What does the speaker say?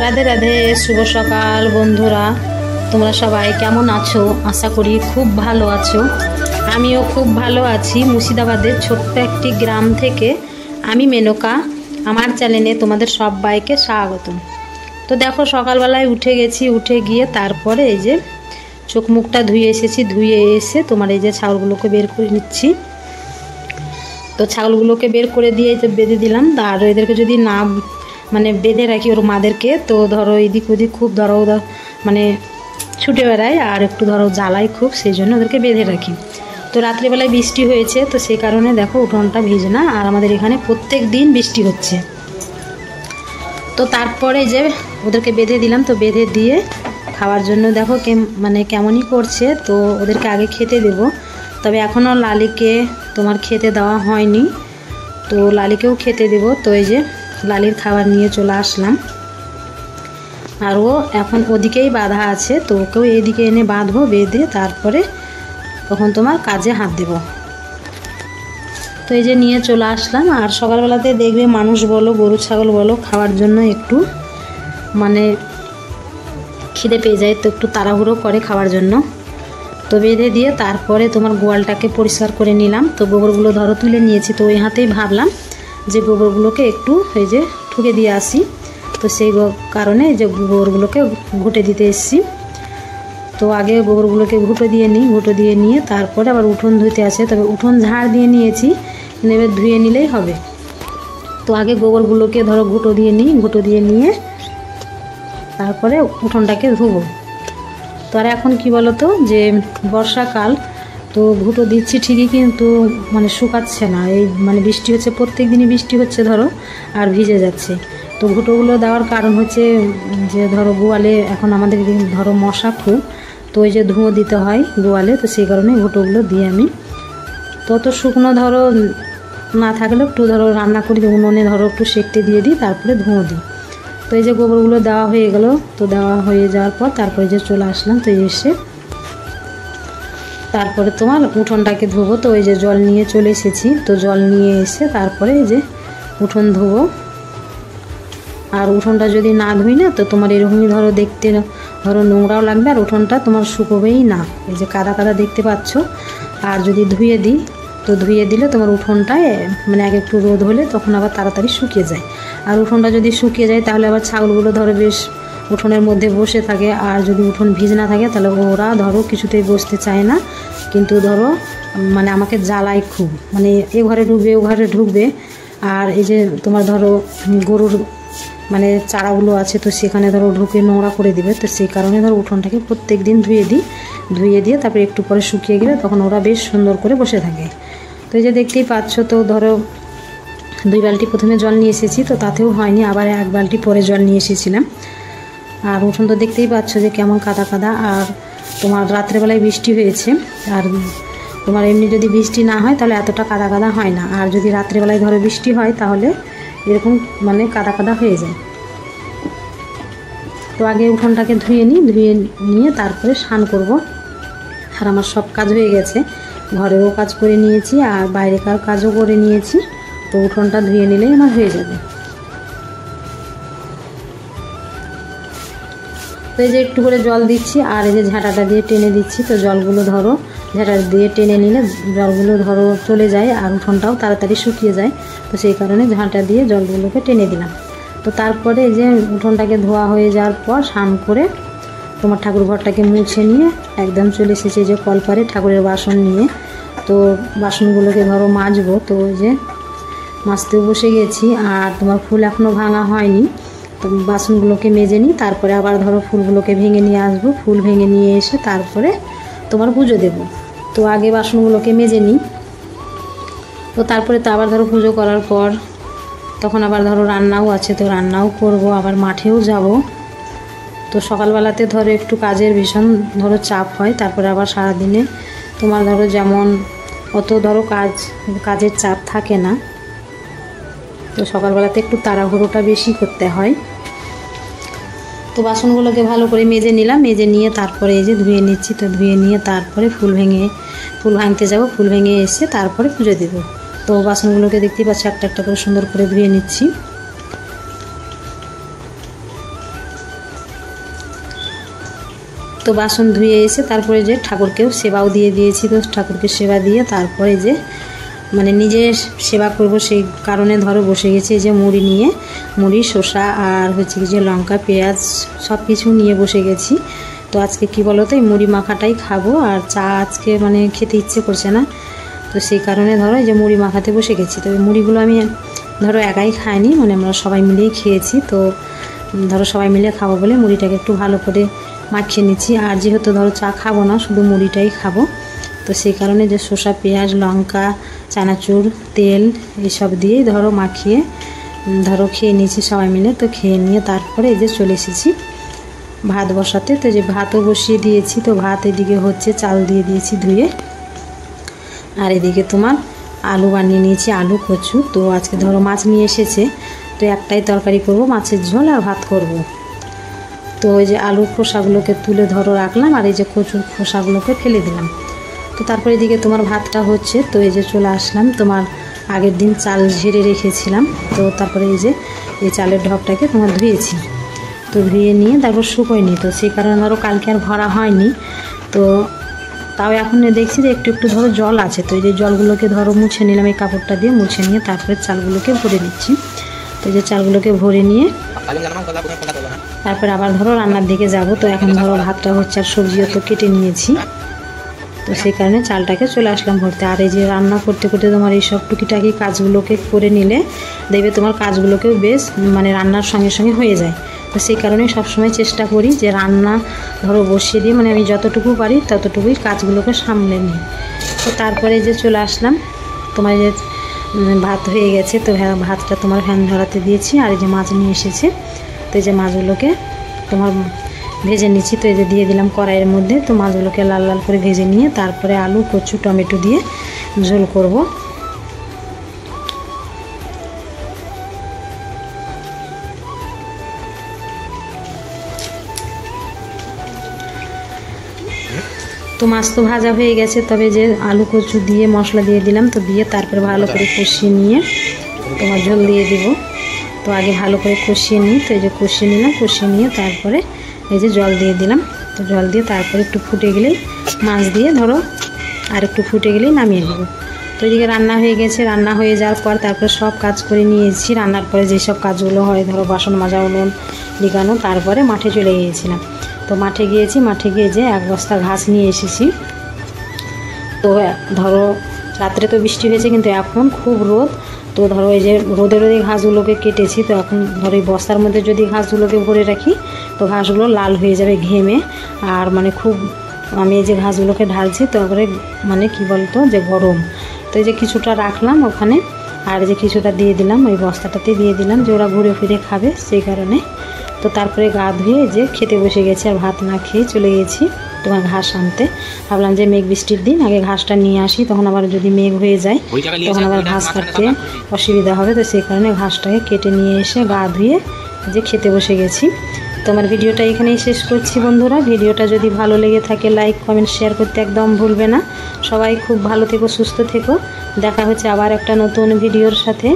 রাধে রাধে, শুভ সকাল বন্ধুরা। তোমরা সবাই কেমন আছো? আশা করি খুব ভালো আছো। আমিও খুব ভালো আছি। মুর্শিদাবাদের ছোট্ট একটি গ্রাম থেকে আমি মেনকা। আমার চ্যানেলে তোমাদের সবাইকে স্বাগতম। তো দেখো, সকালবেলায় উঠে গেছি, উঠে গিয়ে তারপরে এই যে চোখ মুখটা ধুয়ে এসেছি। ধুয়ে এসে তোমার এই যে ছাগলগুলোকে বের করে নিচ্ছি। তো ছাগলগুলোকে বের করে দিয়ে যে বেঁধে দিলাম। আর এদেরকে যদি না মানে বেঁধে রাখি ওর মাদেরকে, তো ধরো এদিক ওদিক খুব ধরো মানে ছুটে বেড়ায় আর একটু ধরো জ্বালাই খুব, সেই জন্য ওদেরকে বেঁধে রাখি। তো রাত্রিবেলায় বৃষ্টি হয়েছে, তো সেই কারণে দেখো উঠোনটা ভিজে না। আর আমাদের এখানে প্রত্যেক দিন বৃষ্টি হচ্ছে। তো তারপরে যে ওদেরকে বেঁধে দিলাম। তো বেঁধে দিয়ে খাওয়ার জন্য দেখো মানে কেমনই করছে। তো ওদেরকে আগে খেতে দেব। তবে এখনও লালিকে তোমার খেতে দেওয়া হয়নি, তো লালিকেও খেতে দেব। তো এই যে লালির খাবার নিয়ে চলে আসলাম। আর ও এখন ওদিকেই বাঁধা আছে, তো ওকেও এদিকে এনে বাঁধবো। বেঁধে তারপরে তখন তোমার কাজে হাত দেব। তো এই যে নিয়ে চলে আসলাম। আর সকালবেলাতে দেখবে মানুষ বলো গরু ছাগল বলো খাওয়ার জন্য একটু মানে খিদে পেয়ে যায়, তো একটু তাড়াহুড়ো করে খাওয়ার জন্য। তো বেঁধে দিয়ে তারপরে তোমার গোয়ালটাকে পরিষ্কার করে নিলাম। তো গোবরগুলো ধরো তুলে নিয়েছি। তো ওই হাতেই ভাবলাম যে গোবরগুলোকে একটু এই যে ঠুকে দিয়ে আসি। তো সেই কারণে যে গোবরগুলোকে ঘুটে দিতে এসেছি। তো আগে গোবরগুলোকে ঘুটে দিয়ে নিই। ঘুটে দিয়ে নিয়ে তারপরে আবার উঠোন ধুতে আছে। তবে উঠোন ঝাড় দিয়ে নিয়েছি, নেবে ধুয়ে নিলেই হবে। তো আগে গোবরগুলোকে ধরো ঘুটো দিয়ে নিই। ঘুটো দিয়ে নিয়ে তারপরে উঠোনটাকে ধুবো। তো আর এখন কি বলো তো, যে বর্ষাকাল, তো ঘুটো দিচ্ছি ঠিকই, কিন্তু মানে শুকাচ্ছে না। এই মানে বৃষ্টি হচ্ছে, প্রত্যেক দিনই বৃষ্টি হচ্ছে ধরো, আর ভিজে যাচ্ছে। তো ঘুটোগুলো দেওয়ার কারণ হচ্ছে যে ধরো গোয়ালে এখন আমাদের ধরো মশা খুব, তো ওই যে ধুঁয়ো দিতে হয় গোয়ালে, তো সেই কারণে ঘুটোগুলো দিই আমি। তত শুকনো ধরো না থাকলে একটু ধরো রান্না করি, উনুনে ধরো একটু সেঁকতে দিয়ে দিই, তারপরে ধুঁয়ো দিই। তো এই যে গোবরগুলো দেওয়া হয়ে গেল। তো দেওয়া হয়ে যাওয়ার পর তারপরে যে চলে আসলাম। তো এসে তারপরে তোমার উঠোনটাকে ধুবো। তো ওই যে জল নিয়ে চলে এসেছি। তো জল নিয়ে এসে তারপরে এই যে উঠোন ধুবো। আর উঠোনটা যদি না ধুই না, তো তোমার এরকমই ধরো দেখতে ধরো নোংরাও লাগবে, আর উঠোনটা তোমার শুকোবেই না। এই যে কাদা কাদা দেখতে পাচ্ছ। আর যদি ধুয়ে দিই, তো ধুয়ে দিলে তোমার উঠোনটায় মানে আগে একটু রোদ হলে তখন আবার তাড়াতাড়ি শুকিয়ে যায়। আর উঠোনটা যদি শুকিয়ে যায় তাহলে আবার ছাগলগুলো ধরো বেশ উঠোনের মধ্যে বসে থাকে। আর যদি উঠোন ভিজ না থাকে তাহলে ওরা ধরো কিছুতেই বসতে চায় না, কিন্তু ধরো মানে আমাকে জ্বালায় খুব, মানে এ ঘরে ঢুকবে ও ঘরে ঢুকবে। আর এই যে তোমার ধরো গরুর মানে চারাগুলো আছে, তো সেখানে ধরো ঢুকে নোংরা করে দিবে। তো সেই কারণে ধরো উঠোনটাকে প্রত্যেক দিন ধুয়ে দিই। ধুয়ে দিয়ে তারপরে একটু পরে শুকিয়ে গেলে তখন ওরা বেশ সুন্দর করে বসে থাকে। তো এই যে দেখতেই পাচ্ছ, তো ধরো 2 বালতি প্রথমে জল নিয়ে এসেছি, তো তাতেও হয়নি, আবার 1 বালতি পরে জল নিয়ে এসেছিলাম। আর উঠোন তো দেখতেই পাচ্ছ যে কেমন কাদা কাদা। আর তোমার রাত্রেবেলায় বৃষ্টি হয়েছে। আর তোমার এমনি যদি বৃষ্টি না হয় তাহলে এতটা কাদা কাদা হয় না। আর যদি রাত্রেবেলায় ধরো বৃষ্টি হয় তাহলে এরকম মানে কাদা কাদা হয়ে যায়। তো আগে উঠোনটাকে ধুয়ে নিই। ধুয়ে নিয়ে তারপরে স্নান করব। আর আমার সব কাজ হয়ে গেছে, ঘরেও কাজ করে নিয়েছি আর বাইরেকার কাজও করে নিয়েছি। তো উঠোনটা ধুয়ে নিলেই আমার হয়ে যাবে। তো এই যে একটু করে জল দিচ্ছি, আর এই যে ঝাঁটাটা দিয়ে টেনে দিচ্ছি। তো জলগুলো ধরো ঝাঁটা দিয়ে টেনে নিলে জলগুলো ধরো চলে যায়, আর উঠোনটাও তাড়াতাড়ি শুকিয়ে যায়। তো সেই কারণে ঝাঁটা দিয়ে জলগুলোকে টেনে দিলাম। তো তারপরে এই যে উঠোনটাকে ধোয়া হয়ে যাওয়ার পর স্নান করে তোমার ঠাকুর ঘরটাকে মুছে নিয়ে একদম চলে এসেছি যে কলপারে ঠাকুরের বাসন নিয়ে। তো বাসনগুলোকে ধরো মাজবো। তো ওই যে মাজতেও বসে গেছি। আর তোমার ফুল এখনও ভাঙা হয়নি, তো বাসনগুলোকে মেজে নিই, তারপরে আবার ধরো ফুলগুলোকে ভেঙে নিয়ে আসবো। ফুল ভেঙে নিয়ে এসে তারপরে তোমার পুজো দেব। তো আগে বাসনগুলোকে মেজে নিই। তো তারপরে তো আবার ধরো পুজো করার পর তখন আবার ধরো রান্নাও আছে, তো রান্নাও করব, আবার মাঠেও যাব। তো সকালবেলাতে ধরো একটু কাজের ভীষণ ধরো চাপ হয়। তারপরে আবার সারাদিনে তোমার ধরো যেমন অত ধরো কাজের চাপ থাকে না। তো সকালবেলাতে একটু তাড়াহুড়োটা বেশি করতে হয়। তো বাসনগুলোকে ভালো করে মেজে নিলাম। মেজে নিয়ে তারপরে এই যে ধুয়ে নিচ্ছি। তো ধুয়ে নিয়ে তারপরে ফুল ভাঙতে যাব। ফুল ভেঙে এসে তারপরে পুজো দেব। তো বাসনগুলোকে দেখতেই পাচ্ছি একটা একটা করে সুন্দর করে ধুয়ে নিচ্ছি। তো বাসন ধুয়ে এসে তারপরে যে ঠাকুরকেও সেবাও দিয়ে দিয়েছি। তো ঠাকুরকে সেবা দিয়ে তারপরে যে মানে নিজে সেবা করব সেই কারণে ধরো বসে গেছি যে মুড়ি নিয়ে, মুড়ি শসা আর হচ্ছে যে লঙ্কা পেঁয়াজ সব কিছু নিয়ে বসে গেছি। তো আজকে কি বলো তো এই মুড়ি মাখাটাই খাবো, আর চা আজকে মানে খেতে ইচ্ছে করছে না। তো সেই কারণে ধরো এই যে মুড়ি মাখাতে বসে গেছি। তবে মুড়িগুলো আমি ধরো একাই খাইনি, মানে আমরা সবাই মিলেই খেয়েছি। তো ধরো সবাই মিলে খাবো বলে মুড়িটাকে একটু ভালো করে মাখিয়ে নিচ্ছি। আর যেহেতু ধরো চা খাবো না, শুধু মুড়িটাই খাবো, তো সেই কারণে যে শসা পেঁয়াজ লঙ্কা চানাচুর তেল এসব দিয়েই ধরো মাখিয়ে ধরো খেয়ে নিয়েছি সবাই মিলে। তো খেয়ে নিয়ে তারপরে এই যে চলে এসেছি ভাত বসাতে। তো যে ভাতও বসিয়ে দিয়েছি। তো ভাত এদিকে হচ্ছে, চাল দিয়ে দিয়েছি ধুয়ে, আর এদিকে তোমার আলু বানিয়ে নিয়েছি, আলু কচু। তো আজকে ধরো মাছ নিয়ে এসেছে, তো একটাই তরকারি করব, মাছের ঝোল আর ভাত করব। তো ওই যে আলুর খোসাগুলোকে তুলে ধরো রাখলাম, আর এই যে কচুর খোসাগুলোকে ফেলে দিলাম। তো তারপরে এদিকে তোমার ভাতটা হচ্ছে। তো এই যে চলে আসলাম, তোমার আগের দিন চাল ঝেড়ে রেখেছিলাম। তো তারপরে এই যে এই চালের ঢপটাকে তোমার ধুয়েছি। তো ধুয়ে নিয়ে তারপর শুকোয়নি, তো সেই কারণে ধরো কালকে আর ভরা হয়নি। তো তাও এখন দেখছি যে একটু একটু ধরো জল আছে। তো এই যে জলগুলোকে ধরো মুছে নিলাম, এই কাপড়টা দিয়ে মুছে নিয়ে তারপরে চালগুলোকে ভরে নিচ্ছি। তো এই যে চালগুলোকে ভরে নিয়ে তারপরে আবার ধরো রান্নার দিকে যাব। তো এখন ধরো ভাতটা হচ্ছে আর সবজিও তো কেটে নিয়েছি। তো সেই কারণে চালটাকে চলে আসলাম ভরতে। আর এই যে রান্না করতে করতে তোমার এই সব টুকিটাকি কাজগুলোকে করে নিলে দেখবে তোমার কাজগুলোকেও বেশ মানে রান্নার সঙ্গে সঙ্গে হয়ে যায়। তো সেই কারণে সবসময় চেষ্টা করি যে রান্না ধরো বসিয়ে দিয়ে মানে আমি যতটুকু পারি ততটুকুই কাজগুলোকে সামলে নিই। তো তারপরে যে চলে আসলাম, তোমার যে ভাত হয়ে গেছে। তো ভাতটা তোমার ফ্যান ধরাতে দিয়েছি। আর এই যে মাছ নিয়ে এসেছে, তো এই যে মাছগুলোকে তোমার ভেজে নিচ্ছি। তো এই যে দিয়ে দিলাম কড়াইয়ের মধ্যে। তো মাছগুলোকে লাল লাল করে ভেজে নিয়ে তারপরে আলু কচু টমেটো দিয়ে ঝোল করব। তো মাছ তো ভাজা হয়ে গেছে, তবে যে আলু কচু দিয়ে মশলা দিয়ে দিলাম। তো দিয়ে তারপরে ভালো করে কষিয়ে নিয়ে তোমার ঝোল দিয়ে দিব। তো আগে ভালো করে কষিয়ে নিই। তো এই যে কষিয়ে নিলাম, কষিয়ে নিয়ে তারপরে এই যে জল দিয়ে দিলাম। তো জল দিয়ে তারপরে একটু ফুটে গেলেই মাছ দিয়ে ধরো আর একটু ফুটে গেলেই নামিয়ে দেবো। তো এদিকে রান্না হয়ে গেছে। রান্না হয়ে যাওয়ার পর তারপরে সব কাজ করে নিয়েছি। রান্নার পরে যেসব কাজগুলো হয় ধরো বাসন মাজা উনুন লিগানো, তারপরে মাঠে চলে গিয়েছিলাম। তো মাঠে গিয়েছি, মাঠে গিয়ে যে এক বস্তা ঘাস নিয়ে এসেছি। তো ধরো রাত্রে তো বৃষ্টি হয়েছে, কিন্তু এখন খুব রোদ। তো ধরো এই যে রোদে ঘাসগুলোকে কেটেছি। তো এখন ধরো এই বস্তার মধ্যে যদি ঘাসগুলোকে ভরে রাখি তো ঘাসগুলো লাল হয়ে যাবে ঘেমে। আর মানে খুব আমি এই যে ঘাসগুলোকে ঢালছি, তো এবারে মানে কি বলতো যে গরম। তো এই যে কিছুটা রাখলাম ওখানে, আর যে কিছুটা দিয়ে দিলাম ওই বস্তাটাতে দিয়ে দিলাম, যে ওরা ঘুরে ফিরে খাবে সেই কারণে। তো তারপরে গা ধুয়ে যে খেতে বসে গেছি, আর ভাত না খেয়ে চলে গেছি তোমার ঘাস আনতে। ভাবলাম যে মেঘ বৃষ্টির দিন আগে ঘাসটা নিয়ে আসি, তখন আবার যদি মেঘ হয়ে যায় তখন আবার ঘাস কাটতে অসুবিধা হবে। তো সেই কারণে ঘাসটাকে কেটে নিয়ে এসে গা ধুয়ে যে খেতে বসে গেছি। তোমার ভিডিওটা এখানেই শেষ করছি বন্ধুরা। ভিডিওটা যদি ভালো লেগে থাকে লাইক কমেন্ট শেয়ার করতে একদম ভুলবে না। সবাই খুব ভালো থেকো, সুস্থ থেকো। দেখা হচ্ছে আবার একটা নতুন ভিডিওর সাথে।